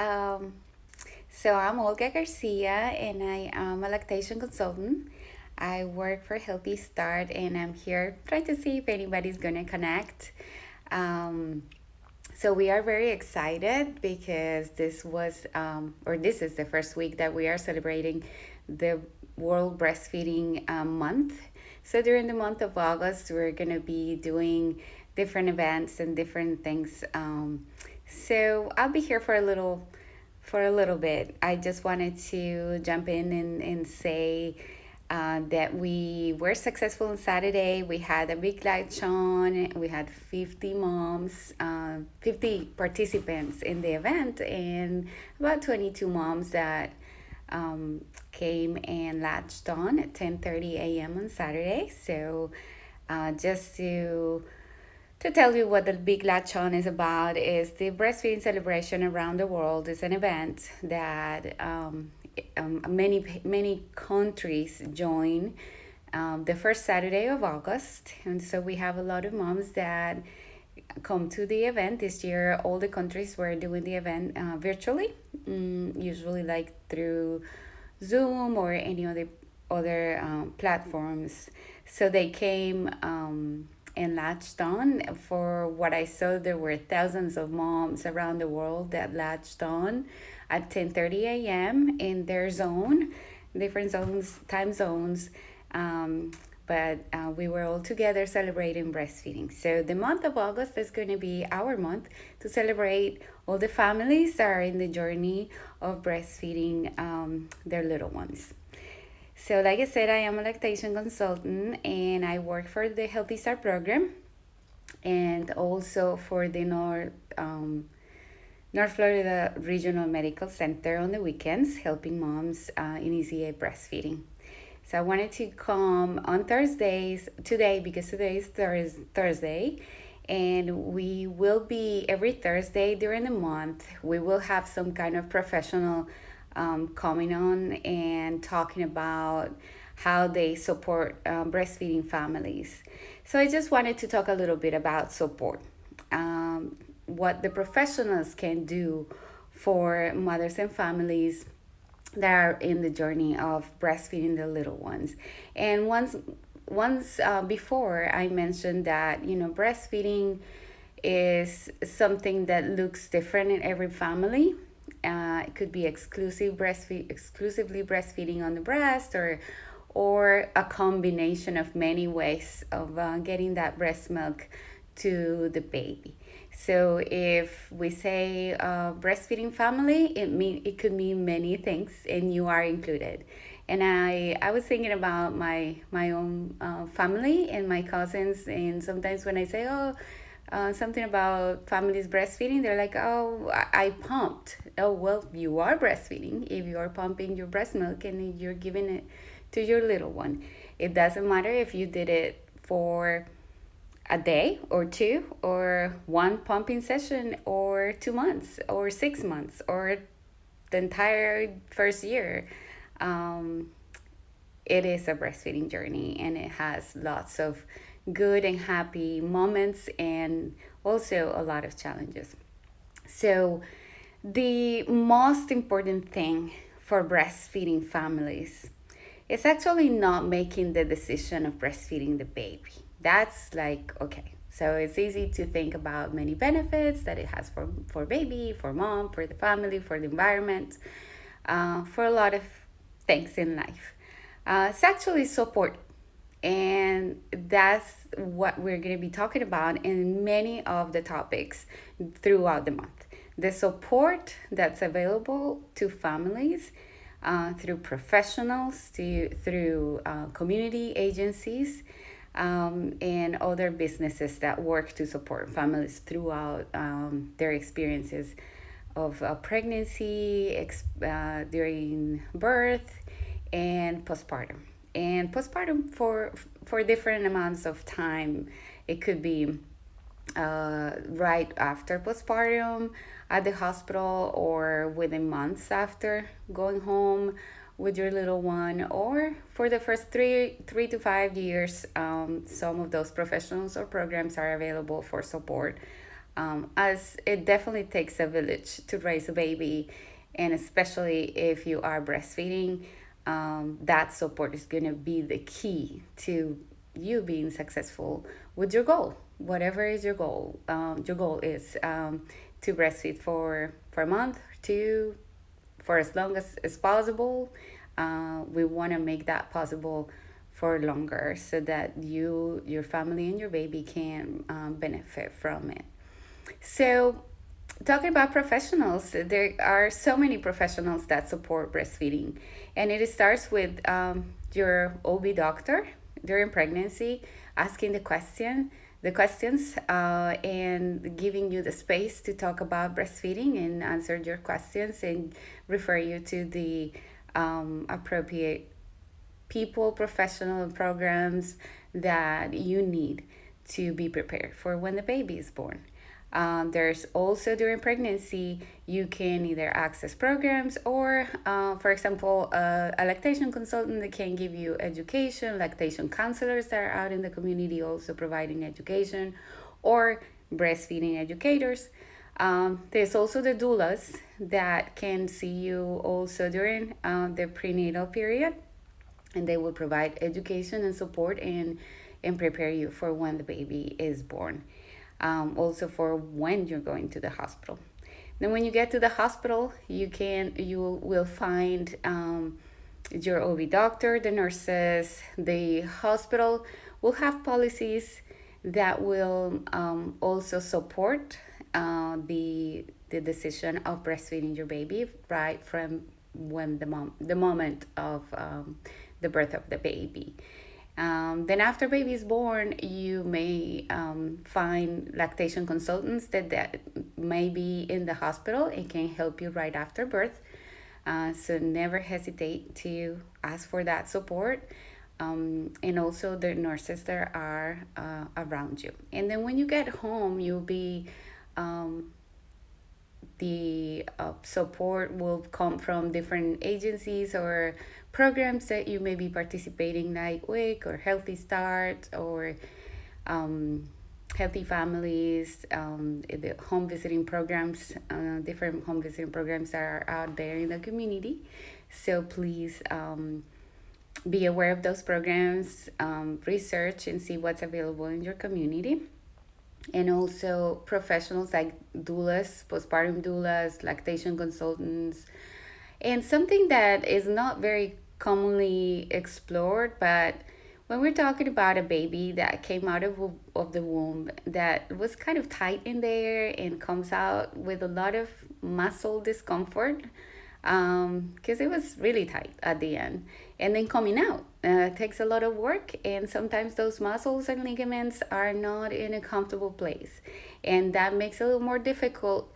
Um, so I'm Olga Garcia, and I am a lactation consultant. I work for Healthy Start, and I'm here trying to see if anybody's gonna connect. Um, so we are very excited because this is the first week that we are celebrating the World Breastfeeding Month. So during the month of August, we're gonna be doing different events and different things. So I'll be here for a little bit. I just wanted to jump in and say that we were successful on Saturday. We had a big light on. We had 50 moms, 50 participants in the event, and about 22 moms that came and latched on at 10:30 a.m. on Saturday. So just to tell you what the Big Latch On is about is the breastfeeding celebration around the world is an event that many countries join the first Saturday of August, and so we have a lot of moms that come to the event this year. All the countries were doing the event virtually, usually like through Zoom or any other platforms. So they came and latched on. For what I saw, there were thousands of moms around the world that latched on at 10:30 a.m. in their zone, different zones, time zones. But we were all together celebrating breastfeeding. So the month of August is going to be our month to celebrate all the families that are in the journey of breastfeeding their little ones. So, like I said, I am a lactation consultant and I work for the Healthy Start program and also for the North Florida Regional Medical Center on the weekends, helping moms initiate breastfeeding. So, I wanted to come on Thursdays today because today is Thursday, and we will be every Thursday during the month. We will have some kind of professional coming on and talking about how they support breastfeeding families. So I just wanted to talk a little bit about support, what the professionals can do for mothers and families that are in the journey of breastfeeding the little ones. And once before I mentioned that breastfeeding is something that looks different in every family. It could be exclusively breastfeeding on the breast, or a combination of many ways of getting that breast milk to the baby. So if we say breastfeeding family, it could mean many things, and you are included. And I was thinking about my own family and my cousins, and sometimes when I say, oh, something about families breastfeeding, they're like, oh, I pumped. Oh, well, you are breastfeeding if you are pumping your breast milk and you're giving it to your little one. It doesn't matter if you did it for a day or two, or one pumping session, or 2 months, or 6 months, or the entire first year. It is a breastfeeding journey, and it has lots of good and happy moments and also a lot of challenges. So, the most important thing for breastfeeding families is actually not making the decision of breastfeeding the baby. That's like, okay. So it's easy to think about many benefits that it has for baby, for mom, for the family, for the environment, for a lot of things in life. It's actually support, and that's what we're going to be talking about in many of the topics throughout the month. The support that's available to families through professionals, through community agencies, and other businesses that work to support families throughout their experiences of pregnancy, during birth, and postpartum. And postpartum for different amounts of time. It could be right after postpartum at the hospital, or within months after going home with your little one, or for the first 3 to 5 years. Some of those professionals or programs are available for support as it definitely takes a village to raise a baby, and especially if you are breastfeeding, that support is going to be the key to you being successful with your goal, whatever is your goal. Your goal is to breastfeed for a month, two, for as long as possible. We want to make that possible for longer so that you, your family, and your baby can benefit from it. So, talking about professionals, there are so many professionals that support breastfeeding, and it starts with your OB doctor during pregnancy, asking the questions, and giving you the space to talk about breastfeeding and answer your questions and refer you to the appropriate people, professional programs that you need to be prepared for when the baby is born. There's also during pregnancy, you can either access programs or, for example, a lactation consultant that can give you education, lactation counselors that are out in the community also providing education, or breastfeeding educators. There's also the doulas that can see you also during the prenatal period, and they will provide education and support and prepare you for when the baby is born. Also for when you're going to the hospital. Then when you get to the hospital, you will find your OB doctor, the nurses, the hospital will have policies that will also support the decision of breastfeeding your baby right from when the moment of the birth of the baby. Then after baby is born, you may find lactation consultants that may be in the hospital and can help you right after birth. So never hesitate to ask for that support. And also the nurses that are around you. And then when you get home, you'll be the support will come from different agencies or programs that you may be participating, like WIC or Healthy Start or Healthy Families, the home visiting programs, different home visiting programs that are out there in the community. So please be aware of those programs, research and see what's available in your community. And also professionals like doulas, postpartum doulas, lactation consultants, and something that is not very commonly explored, but when we're talking about a baby that came out of the womb that was kind of tight in there and comes out with a lot of muscle discomfort, because it was really tight at the end, and then coming out takes a lot of work, and sometimes those muscles and ligaments are not in a comfortable place, and that makes it a little more difficult.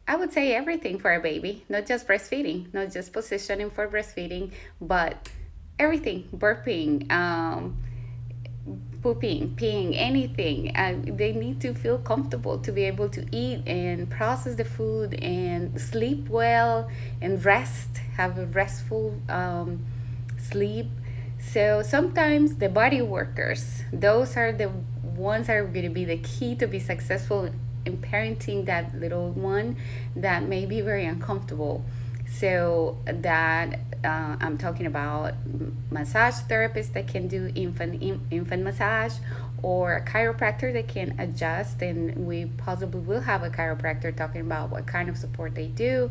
I would say everything for a baby, not just breastfeeding, not just positioning for breastfeeding, but everything, burping, pooping, peeing, anything. They need to feel comfortable to be able to eat and process the food and sleep well and rest, have a restful sleep. So sometimes the body workers, those are the ones that are going to be the key to be successful in parenting that little one that may be very uncomfortable. So that I'm talking about massage therapists that can do infant massage, or a chiropractor that can adjust, and we possibly will have a chiropractor talking about what kind of support they do.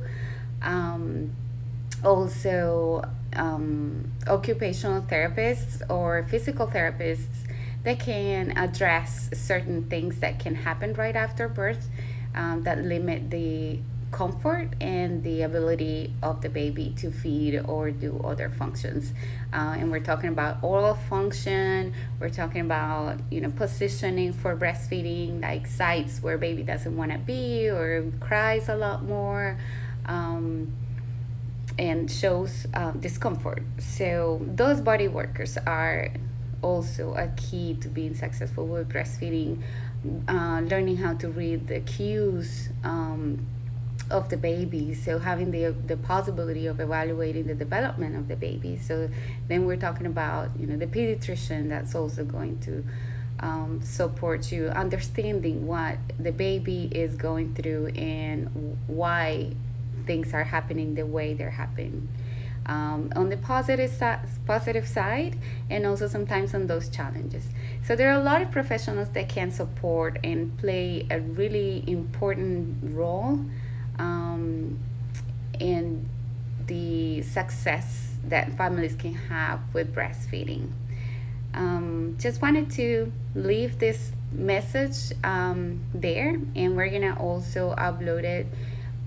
Also, occupational therapists or physical therapists that can address certain things that can happen right after birth, that limit the comfort and the ability of the baby to feed or do other functions. And we're talking about oral function, we're talking about positioning for breastfeeding, like sites where baby doesn't want to be or cries a lot more, and shows discomfort. So those body workers are also a key to being successful with breastfeeding. Learning how to read the cues of the baby, so having the possibility of evaluating the development of the baby. So then we're talking about the pediatrician that's also going to support you understanding what the baby is going through and why things are happening the way they're happening, on the positive side, and also sometimes on those challenges. So there are a lot of professionals that can support and play a really important role in the success that families can have with breastfeeding. Just wanted to leave this message there, and we're gonna also upload it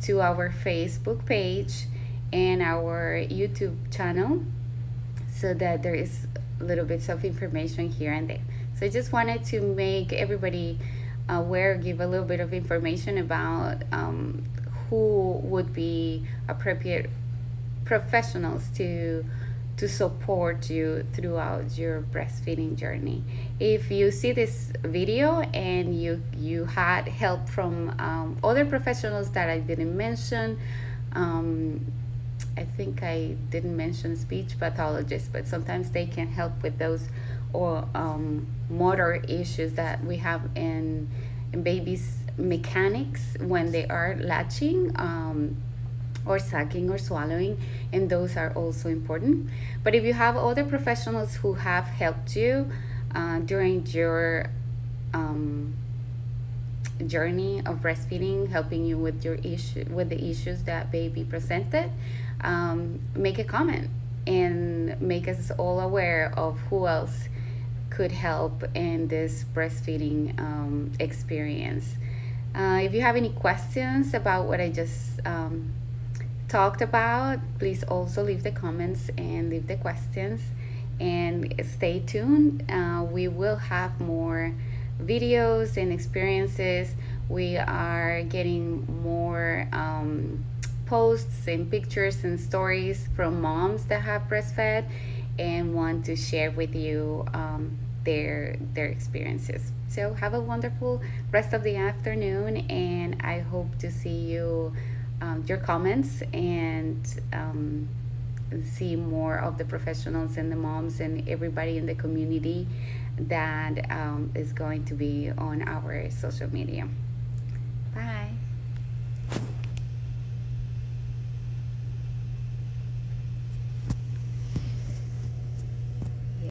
to our Facebook page and our YouTube channel, so that there is little bits of information here and there. So I just wanted to make everybody aware, give a little bit of information about who would be appropriate professionals to support you throughout your breastfeeding journey. If you see this video and you had help from other professionals that I didn't mention, I think I didn't mention speech pathologists, but sometimes they can help with those, or motor issues that we have in babies' mechanics when they are latching, or sucking or swallowing, and those are also important. But if you have other professionals who have helped you during your journey of breastfeeding, helping you with your issue, with the issues that baby presented, make a comment and make us all aware of who else could help in this breastfeeding experience. If you have any questions about what I just talked about, please also leave the comments and leave the questions, and stay tuned. We will have more videos and experiences. We are getting more posts and pictures and stories from moms that have breastfed and want to share with you their experiences. So have a wonderful rest of the afternoon, and I hope to see you, your comments, and see more of the professionals and the moms and everybody in the community that is going to be on our social media. Bye.